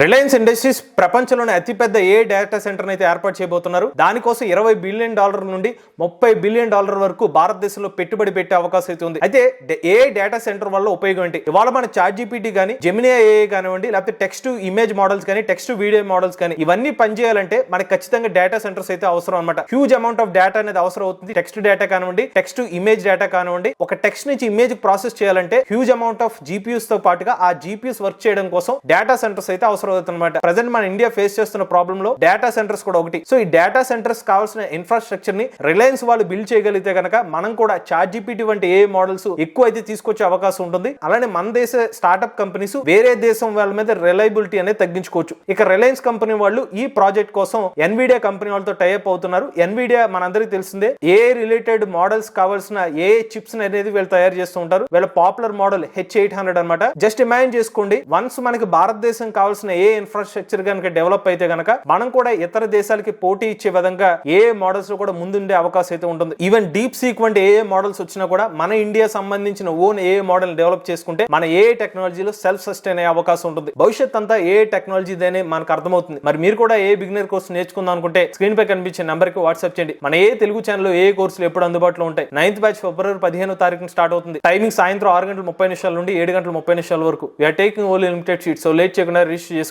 Reliance industries ప్రపంచంలోనే అతిపెద్ద ఏ data centre అయితే ఏర్పాటు చేయబోతున్నారు. దానికోసం $20 బిలియన్ నుండి $30 బిలియన్ వరకు భారతదేశంలో పెట్టుబడి పెట్టే అవకాశం అయితే ఉంది. అయితే ఏ డేటా సెంటర్ వల్ల ఉపయోగం ఏంటి? ఇవాళ మన ChatGPT కానీ, జెమినీ AI కానివ్వండి, లేకపోతే టెక్స్ట్ టు ఇమేజ్ మోడల్స్ కానీ, టెక్స్ట్ టు వీడియో మోడల్స్ కానీ, ఇవన్నీ పనిచేయాలంటే మనకి ఖచ్చితంగా డేటా సెంటర్స్ అయితే అవసరం అనమాట. హ్యూజ్ అమౌంట్ ఆఫ్ డేటా అనేది అవసరం అవుతుంది. టెక్స్ట్ డేటా కానివ్వండి, టెక్స్ట్ టు ఇమేజ్ డేటా కానివ్వండి, ఒక టెక్స్ట్ నుంచి ఇమేజ్ ప్రాసెస్ చేయాలంటే హ్యూజ్ అమౌంట్ ఆఫ్ GPUs తో పాటుగా ఆ GPUs వర్క్ చేయడం కోసం డేటా సెంటర్స్ అయితే అవసరం అవుతుందన్నమాట. ప్రెజెంట్ మన ఇండియా ఫేస్ చేస్తున్న ప్రాబ్లమ్ లో డేటా సెంటర్స్ కూడా ఒకటి. సో ఈ డేటా సెంటర్స్ కావాల్సిన ఇన్ఫ్రాస్ట్రక్చర్ ని రిలయన్స్ వాళ్ళు బిల్డ్ చేయగలిగితే కనుక మనం కూడా ChatGPT వంటి ఏ మోడల్స్ ఎక్కువ అయితే తీసుకొచ్చే అవకాశం ఉంటుంది. అలానే మన దేశ స్టార్ట్అప్ కంపెనీస్ వేరే దేశం వాళ్ళ మీద రిలయబిలిటీ అనేది తగ్గించుకోవచ్చు. ఇక రిలయన్స్ కంపెనీ వాళ్ళు ఈ ప్రాజెక్ట్ కోసం ఎన్విడియా కంపెనీ వాళ్ళతో టైఅప్ అవుతున్నారు. ఎన్విడియా మనందరికీ తెలిసిందే ఏ రిలేటెడ్ మోడల్స్ కావాల్సిన ఏ చిప్స్ అనేది వీళ్ళు తయారు చేస్తూ ఉంటారు. వీళ్ళ పాపులర్ మోడల్ H800 అనమాట. జస్ట్ ఇమాజిన్ చేసుకోండి, వన్స్ మనకి భారతదేశం కావాల్సిన ఏ ఇన్ఫ్రాస్ట్రక్చర్ కనుక డెవలప్ అయితే కనుక మనం కూడా ఇతర దేశాలకి పోటీ ఇచ్చే విధంగా ఏ మోడల్స్ లో కూడా ముందుండే అవకాశం అయితే ఉంటుంది. ఈవెన్ డీప్ సీక్ వంటి ఏ మోడల్స్ వచ్చినా కూడా మన ఇండియా సంబంధించిన ఓన్ ఏ మోడల్ డెవలప్ చేసుకుంటే మన ఏ టెక్నాలజీలో సెల్ఫ్ సస్టైన్ అయ్యే అవకాశం ఉంటుంది. భవిష్యత్ అంతా ఏ టెక్నాలజీదేనే మనకు అర్థమవుతుంది. మరి మీరు కూడా ఏ బిగినర్ కోర్స్ నేర్చుకుందాం అనుకుంటే స్క్రీన్ పై కనిపించే నంబర్ కి వాట్సాప్ చేయండి. మన ఏ తెలుగు ఛానల్ ఏ కోర్సులు ఎప్పుడు అందుబాటులో ఉంటాయి. 9th బ్యాచ్ ఫిబ్రవరి 15వ తారీఖున స్టార్ట్ అవుతుంది. టైమింగ్ సాయంత్రం 6:30 నుండి 7:30 వరకు. We're taking only limited seats. So late చేయకుండా రిజిస్టర్ చేసుకోండి.